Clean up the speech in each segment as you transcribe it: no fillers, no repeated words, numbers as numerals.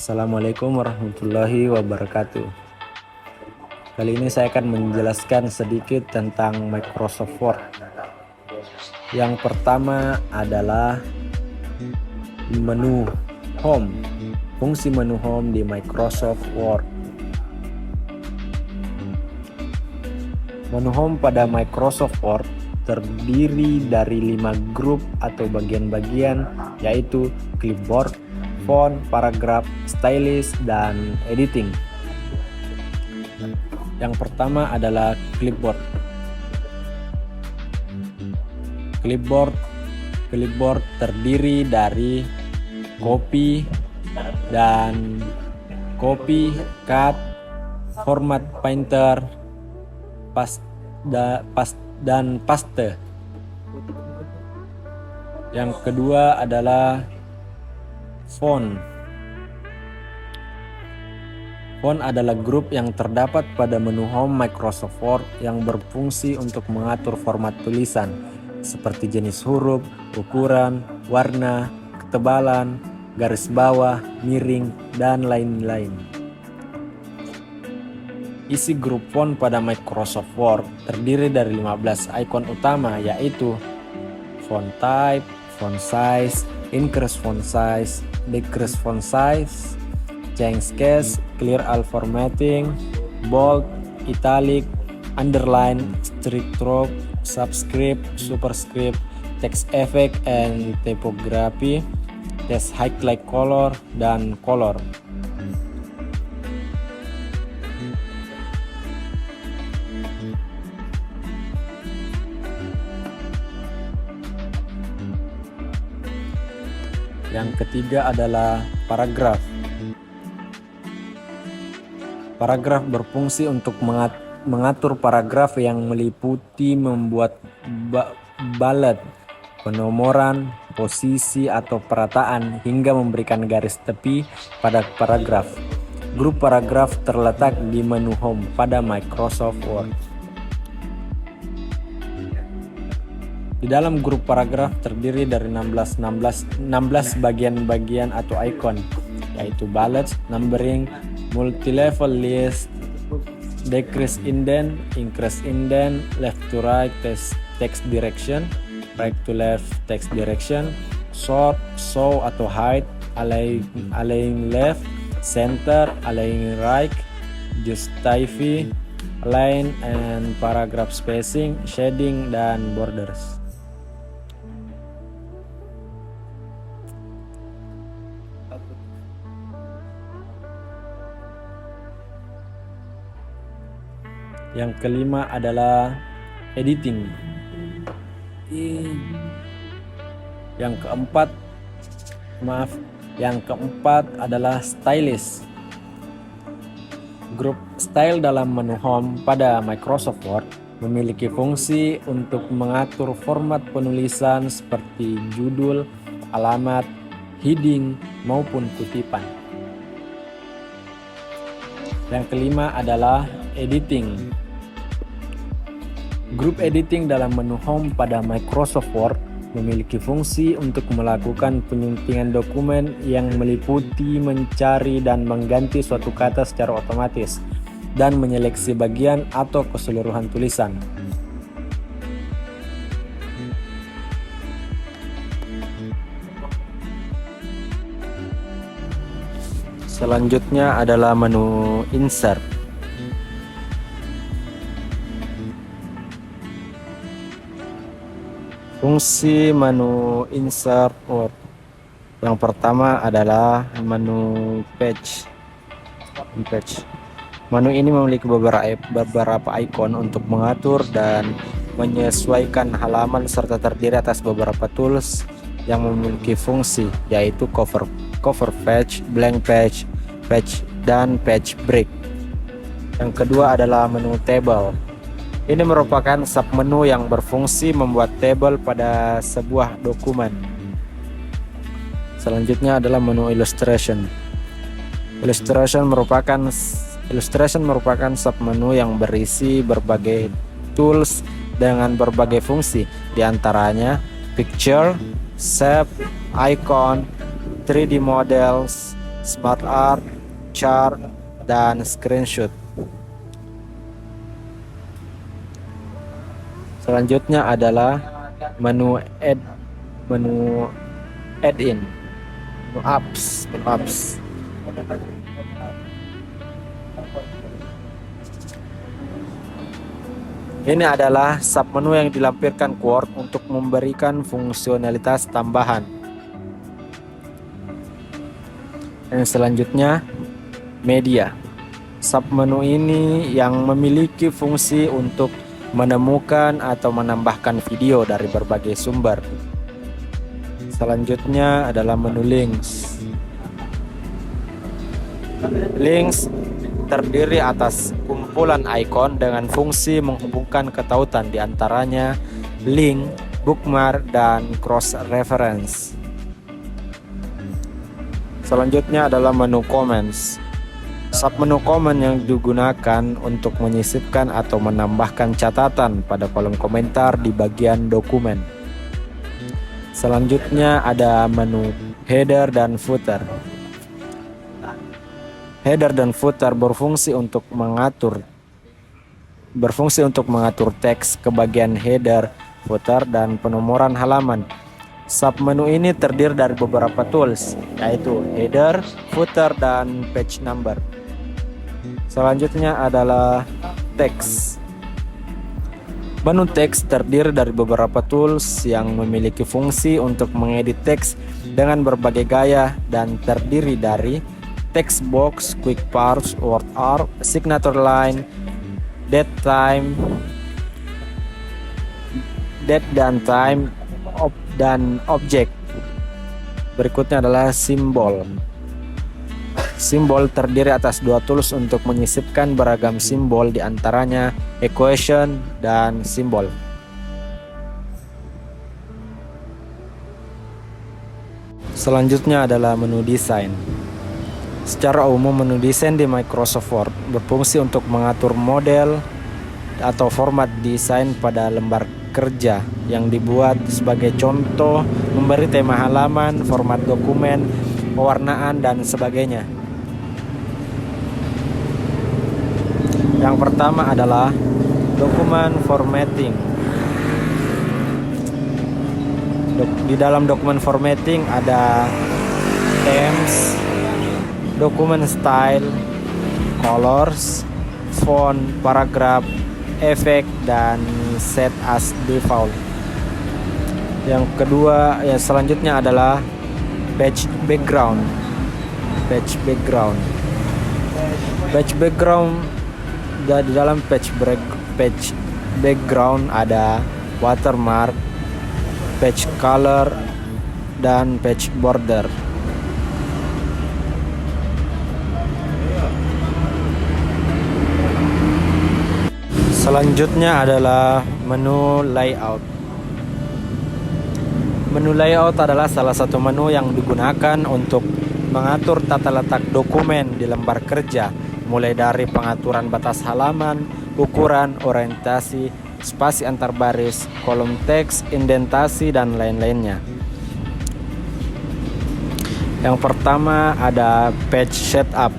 Assalamualaikum warahmatullahi wabarakatuh. Kali ini saya akan menjelaskan sedikit tentang Microsoft Word. Yang pertama adalah menu Home. Fungsi menu Home di Microsoft Word. Menu Home pada Microsoft Word terdiri dari 5 grup atau bagian-bagian, yaitu clipboard, font, paragraf, stylus, dan editing. Yang pertama adalah clipboard. Clipboard terdiri dari copy, cut, format painter, dan paste. Yang kedua adalah font. Font adalah grup yang terdapat pada menu Home Microsoft Word yang berfungsi untuk mengatur format tulisan seperti jenis huruf, ukuran, warna, ketebalan, garis bawah, miring, dan lain-lain. Isi grup font pada Microsoft Word terdiri dari 15 ikon utama, yaitu font type, font size, increase font size, decrease font size, change case, clear all formatting, bold, italic, underline, strict-stroke, subscript, superscript, text effect and typography, text highlight color, dan color. Yang ketiga adalah paragraf. Paragraf berfungsi untuk mengatur paragraf yang meliputi membuat balet, penomoran, posisi atau perataan, hingga memberikan garis tepi pada paragraf. Grup paragraf terletak di menu Home pada Microsoft Word. Di dalam grup paragraf terdiri dari 16 bagian-bagian atau icon, yaitu bullets, numbering, multi-level list, decrease indent, increase indent, left to right text direction, right to left text direction, sort, show atau hide, align left, center, align right, justify, align and paragraph spacing, shading, dan borders. Yang kelima adalah editing. Yang keempat adalah stylus. Grup style dalam menu Home pada Microsoft Word memiliki fungsi untuk mengatur format penulisan seperti judul, alamat, heading, maupun kutipan. Yang kelima adalah editing. Grup editing dalam menu Home pada Microsoft Word memiliki fungsi untuk melakukan penyuntingan dokumen yang meliputi mencari dan mengganti suatu kata secara otomatis dan menyeleksi bagian atau keseluruhan tulisan. Selanjutnya adalah menu Insert. Fungsi menu Insert Word. Yang pertama adalah menu Page. Menu ini memiliki beberapa ikon untuk mengatur dan menyesuaikan halaman serta terdiri atas beberapa tools yang memiliki fungsi, yaitu cover page, blank page, dan page break. Yang kedua adalah menu Table. Ini merupakan submenu yang berfungsi membuat tabel pada sebuah dokumen. Selanjutnya adalah menu Illustration. Illustration merupakan submenu yang berisi berbagai tools dengan berbagai fungsi, diantaranya picture, shape, icon, 3D models, Smart Art, Chart, dan Screenshot. Selanjutnya adalah menu add-in, menu apps. Ini adalah submenu yang dilampirkan Quora untuk memberikan fungsionalitas tambahan. Yang selanjutnya, media. Submenu ini yang memiliki fungsi untuk menemukan atau menambahkan video dari berbagai sumber. Selanjutnya adalah menu links. Links terdiri atas kumpulan ikon dengan fungsi menghubungkan ke tautan, di antaranya link, bookmark, dan cross reference. Selanjutnya adalah menu comments. Submenu comment yang digunakan untuk menyisipkan atau menambahkan catatan pada kolom komentar di bagian dokumen. Selanjutnya ada menu header dan footer. Header dan footer berfungsi untuk mengatur teks ke bagian header, footer, dan penomoran halaman. Submenu ini terdiri dari beberapa tools, yaitu header, footer, dan page number. Selanjutnya adalah teks. Menu teks terdiri dari beberapa tools yang memiliki fungsi untuk mengedit teks dengan berbagai gaya dan terdiri dari text box, quick parse, word art, signature line, date dan time, dan objek. Berikutnya adalah simbol. Simbol terdiri atas dua tools untuk menyisipkan beragam simbol, di antaranya equation dan simbol. Selanjutnya adalah menu desain. Secara umum, menu desain di Microsoft Word berfungsi untuk mengatur model atau format desain pada lembar kerja yang dibuat. Sebagai contoh, memberi tema halaman, format dokumen, pewarnaan, dan sebagainya. Yang pertama adalah dokumen formatting. Di dalam dokumen formatting ada themes, dokumen style, colors, font, paragraph, efek, dan set as default. Yang kedua, selanjutnya adalah page background. Page background. Di dalam page background ada watermark, page color, dan page border. Selanjutnya adalah menu layout. Menu layout adalah salah satu menu yang digunakan untuk mengatur tata letak dokumen di lembar kerja, mulai dari pengaturan batas halaman, ukuran, orientasi, spasi antar baris, kolom teks, indentasi, dan lain-lainnya. Yang pertama ada page setup.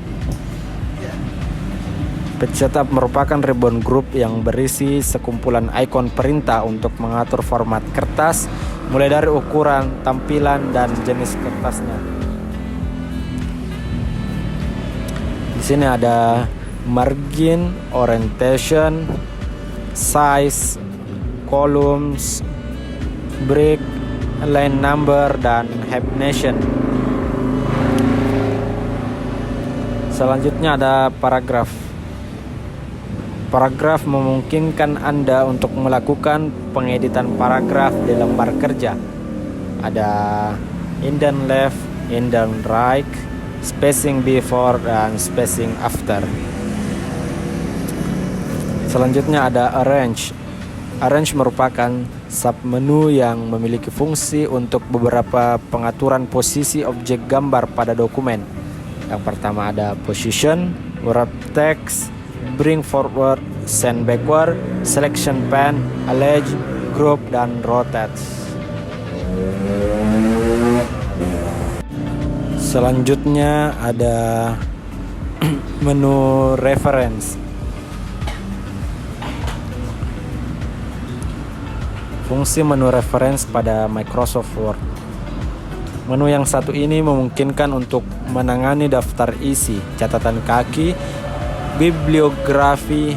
Page setup merupakan ribbon group yang berisi sekumpulan ikon perintah untuk mengatur format kertas, mulai dari ukuran, tampilan, dan jenis kertasnya. Di sini ada margin, orientation, size, columns, break, line number, dan hyphenation. Selanjutnya ada paragraf. Paragraf memungkinkan Anda untuk melakukan pengeditan paragraf di lembar kerja. Ada indent left, indent right, spacing before, dan spacing after. Selanjutnya ada arrange. Arrange merupakan submenu yang memiliki fungsi untuk beberapa pengaturan posisi objek gambar pada dokumen. Yang pertama ada position, wrap text, bring forward, send backward, selection pan, allege, group, dan rotate. Selanjutnya ada menu reference. Fungsi menu reference pada Microsoft Word. Menu yang satu ini memungkinkan untuk menangani daftar isi, catatan kaki, bibliografi,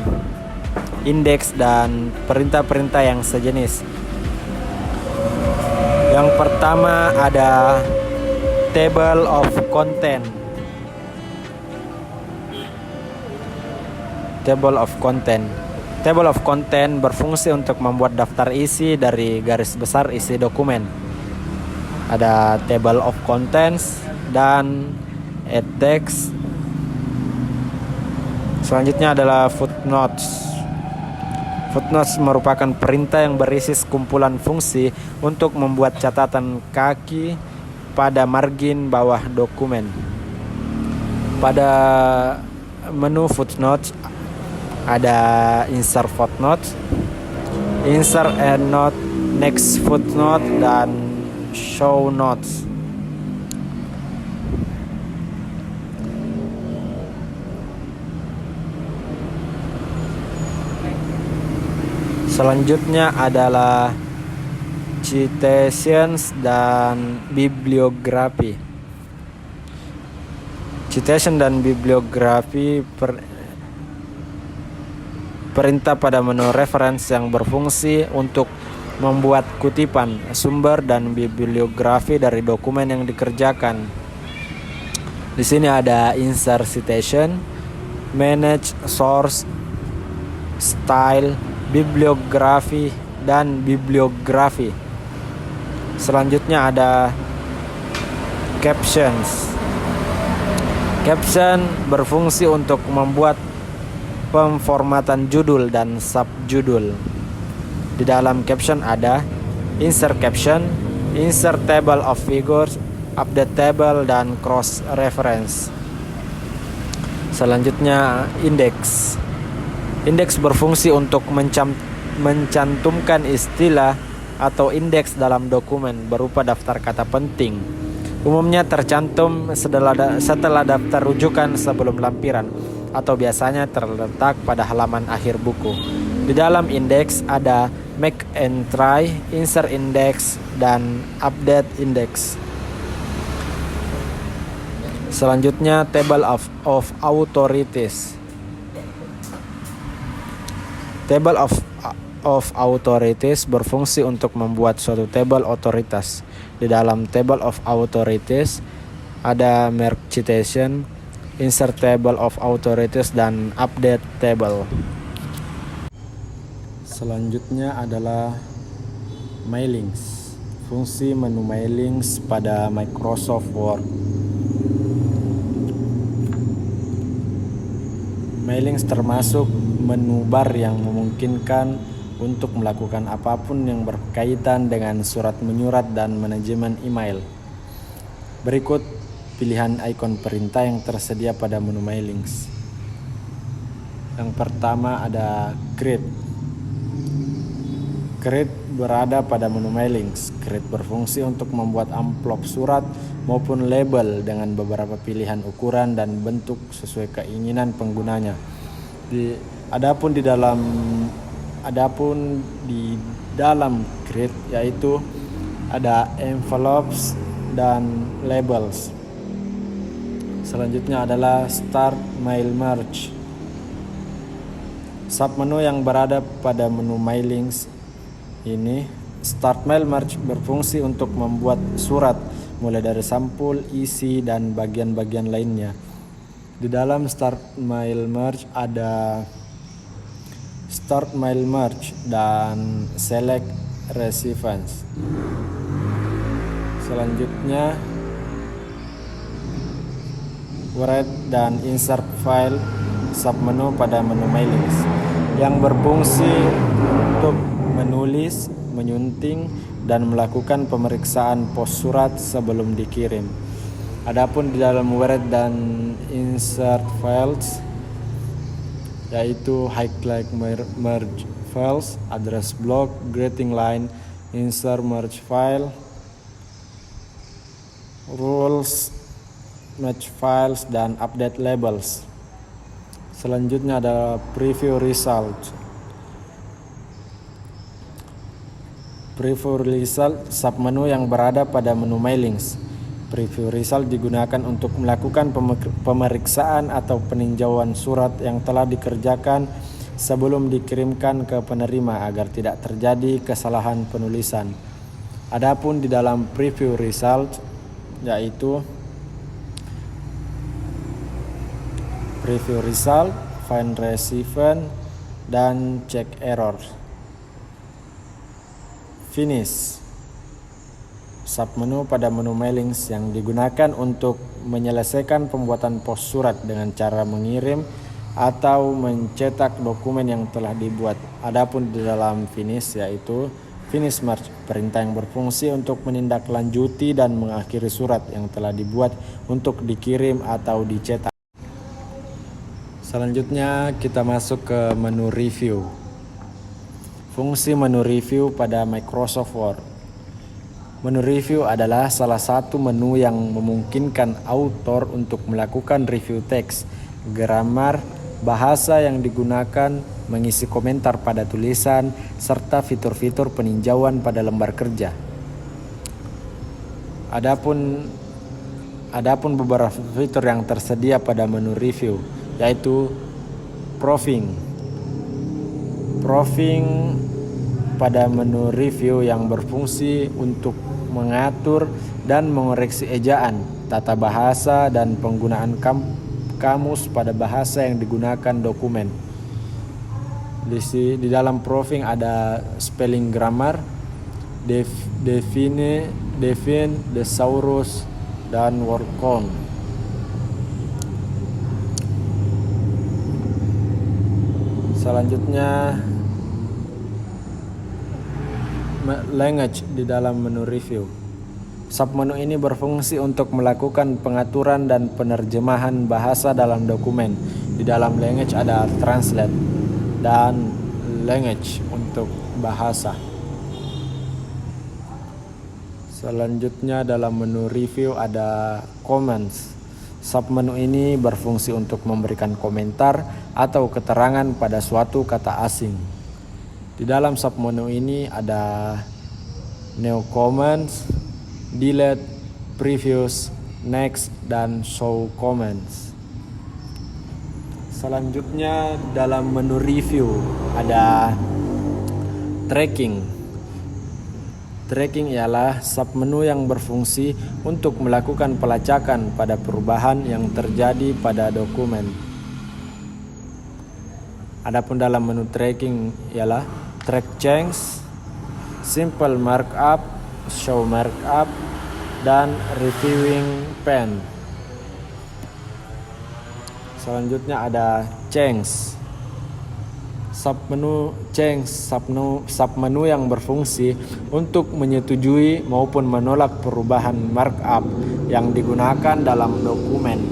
indeks, dan perintah-perintah yang sejenis. Yang pertama ada table of content. Table of content. Table of content berfungsi untuk membuat daftar isi dari garis besar isi dokumen. Ada table of contents dan add text. Selanjutnya adalah footnotes. Footnotes merupakan perintah yang berisi sekumpulan fungsi untuk membuat catatan kaki pada margin bawah dokumen. Pada menu footnotes ada insert footnote, insert endnote, next footnote, dan show notes. Selanjutnya adalah citations dan bibliografi. Citation dan bibliografi perintah pada menu reference yang berfungsi untuk membuat kutipan, sumber, dan bibliografi dari dokumen yang dikerjakan. Di sini ada insert citation, manage source, style, bibliografi, dan bibliografi. Selanjutnya ada captions. Caption berfungsi untuk membuat pemformatan judul dan subjudul. Di dalam caption ada insert caption, insert table of figures, update table, dan cross reference. Selanjutnya indeks. Indeks berfungsi untuk mencantumkan istilah atau indeks dalam dokumen berupa daftar kata penting. Umumnya tercantum setelah daftar rujukan sebelum lampiran, atau biasanya terletak pada halaman akhir buku. Di dalam indeks ada make and try, insert index, dan update index. Selanjutnya table of authorities. Table of authorities berfungsi untuk membuat suatu tabel otoritas. Di dalam table of authorities ada merge citation, insert table of authorities, dan update table. Selanjutnya adalah mailings. Fungsi menu mailings pada Microsoft Word. Mailings termasuk menu bar yang memungkinkan untuk melakukan apapun yang berkaitan dengan surat menyurat dan manajemen email. Berikut pilihan ikon perintah yang tersedia pada menu mailings. Yang pertama ada create. Create berada pada menu mailings. Create berfungsi untuk membuat amplop surat maupun label dengan beberapa pilihan ukuran dan bentuk sesuai keinginan penggunanya. Adapun di dalam create yaitu ada envelopes dan labels. Selanjutnya adalah Start Mail Merge. Submenu yang berada pada menu mailings ini, Start Mail Merge berfungsi untuk membuat surat mulai dari sampul, isi, dan bagian-bagian lainnya. Di dalam Start Mail Merge ada Start Mail Merge dan Select Recipients. Selanjutnya Write dan Insert File submenu pada menu mailings yang berfungsi untuk menulis, menyunting, dan melakukan pemeriksaan pos surat sebelum dikirim. Adapun di dalam Write dan Insert Files yaitu Highlight Merge Files, Address Block, Greeting Line, Insert Merge File, Rules, match files, dan update labels. Selanjutnya ada preview result. Preview result submenu yang berada pada menu mailings. Preview result digunakan untuk melakukan pemeriksaan atau peninjauan surat yang telah dikerjakan sebelum dikirimkan ke penerima agar tidak terjadi kesalahan penulisan. Adapun di dalam preview result yaitu preview result, find received, dan check error. Finish submenu pada menu mailings yang digunakan untuk menyelesaikan pembuatan pos surat dengan cara mengirim atau mencetak dokumen yang telah dibuat. Adapun di dalam finish yaitu finish merge, perintah yang berfungsi untuk menindaklanjuti dan mengakhiri surat yang telah dibuat untuk dikirim atau dicetak. Selanjutnya kita masuk ke menu review. Fungsi menu review pada Microsoft Word. Menu review adalah salah satu menu yang memungkinkan author untuk melakukan review teks, grammar, bahasa yang digunakan, mengisi komentar pada tulisan, serta fitur-fitur peninjauan pada lembar kerja. Adapun beberapa fitur yang tersedia pada menu review yaitu proofing. Proofing pada menu review yang berfungsi untuk mengatur dan mengoreksi ejaan, tata bahasa, dan penggunaan kamus pada bahasa yang digunakan dokumen. Di dalam proofing ada spelling grammar, define, thesaurus, dan word count. Selanjutnya language di dalam menu review. Submenu ini berfungsi untuk melakukan pengaturan dan penerjemahan bahasa dalam dokumen. Di dalam language ada translate dan language untuk bahasa. Selanjutnya dalam menu review ada comments. Submenu ini berfungsi untuk memberikan komentar atau keterangan pada suatu kata asing. Di dalam submenu ini ada new comments, delete, previous, next, dan show comments. Selanjutnya dalam menu review ada tracking. Tracking ialah submenu yang berfungsi untuk melakukan pelacakan pada perubahan yang terjadi pada dokumen. Adapun dalam menu tracking ialah track change, simple markup, show markup, dan reviewing pen. Selanjutnya ada change. Submenu yang berfungsi untuk menyetujui maupun menolak perubahan markup yang digunakan dalam dokumen.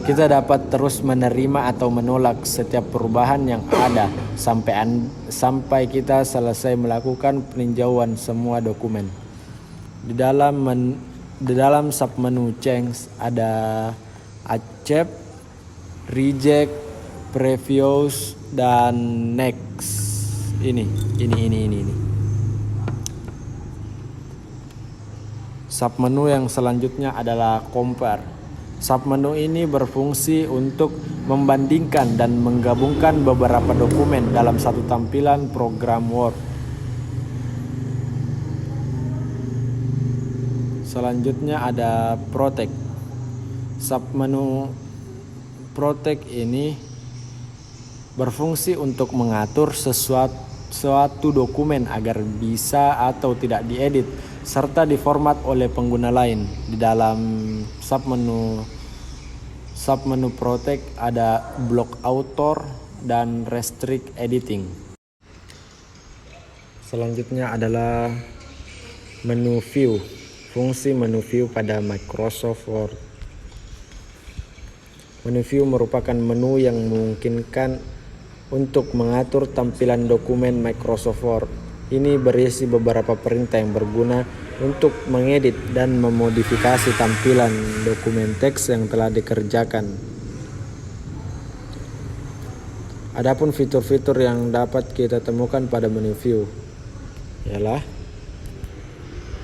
Kita dapat terus menerima atau menolak setiap perubahan yang ada sampai kita selesai melakukan peninjauan semua dokumen. Di dalam submenu change ada accept, reject, previous, dan next. Ini. Submenu yang selanjutnya adalah compare. Submenu ini berfungsi untuk membandingkan dan menggabungkan beberapa dokumen dalam satu tampilan program Word. Selanjutnya ada protect. Submenu protect ini berfungsi untuk mengatur suatu dokumen agar bisa atau tidak diedit serta diformat oleh pengguna lain. Di dalam submenu protect ada block author dan restrict editing. Selanjutnya adalah menu view. Fungsi menu view pada Microsoft Word. Menu view merupakan menu yang memungkinkan untuk mengatur tampilan dokumen Microsoft Word. Ini berisi beberapa perintah yang berguna untuk mengedit dan memodifikasi tampilan dokumen teks yang telah dikerjakan. Adapun fitur-fitur yang dapat kita temukan pada menu view ialah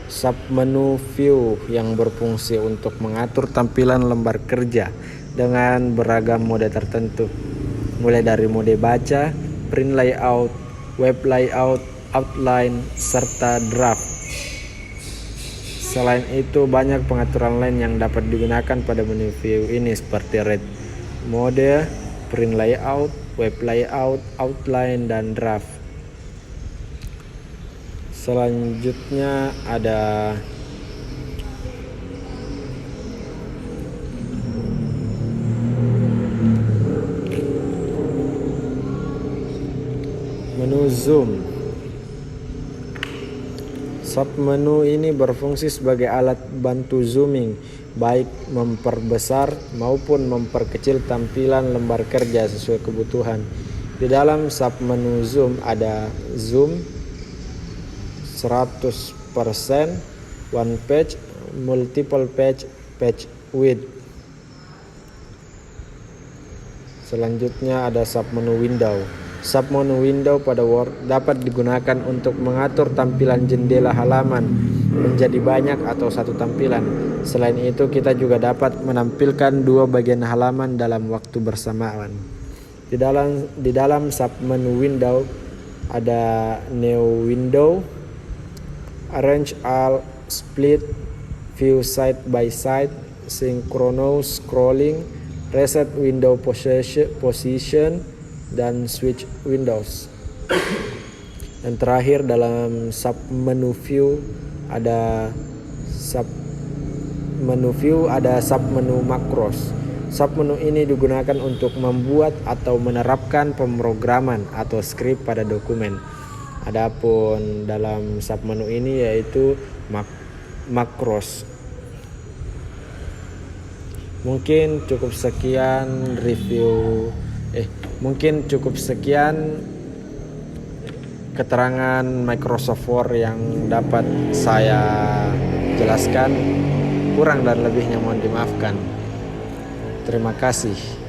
submenu view yang berfungsi untuk mengatur tampilan lembar kerja dengan beragam mode tertentu, mulai dari mode baca, print layout, web layout, outline, serta draft. Selain itu, banyak pengaturan lain yang dapat digunakan pada menu view ini seperti read mode, print layout, web layout, outline, dan draft. Selanjutnya ada menu zoom. Submenu ini berfungsi sebagai alat bantu zooming, baik memperbesar maupun memperkecil tampilan lembar kerja sesuai kebutuhan. Di dalam submenu zoom ada zoom 100%, one page, multiple page, page width. Selanjutnya ada submenu window. Submenu window pada Word dapat digunakan untuk mengatur tampilan jendela halaman menjadi banyak atau satu tampilan. Selain itu, kita juga dapat menampilkan dua bagian halaman dalam waktu bersamaan. Di dalam submenu window ada new window, arrange all, split, view side by side, synchronous scrolling, reset window position, dan switch windows. Dan terakhir dalam submenu view ada submenu makros. Submenu ini digunakan untuk membuat atau menerapkan pemrograman atau skrip pada dokumen. Adapun dalam submenu ini yaitu makros. Mungkin cukup sekian keterangan Microsoft Word yang dapat saya jelaskan. Kurang dan lebihnya mohon dimaafkan. Terima kasih.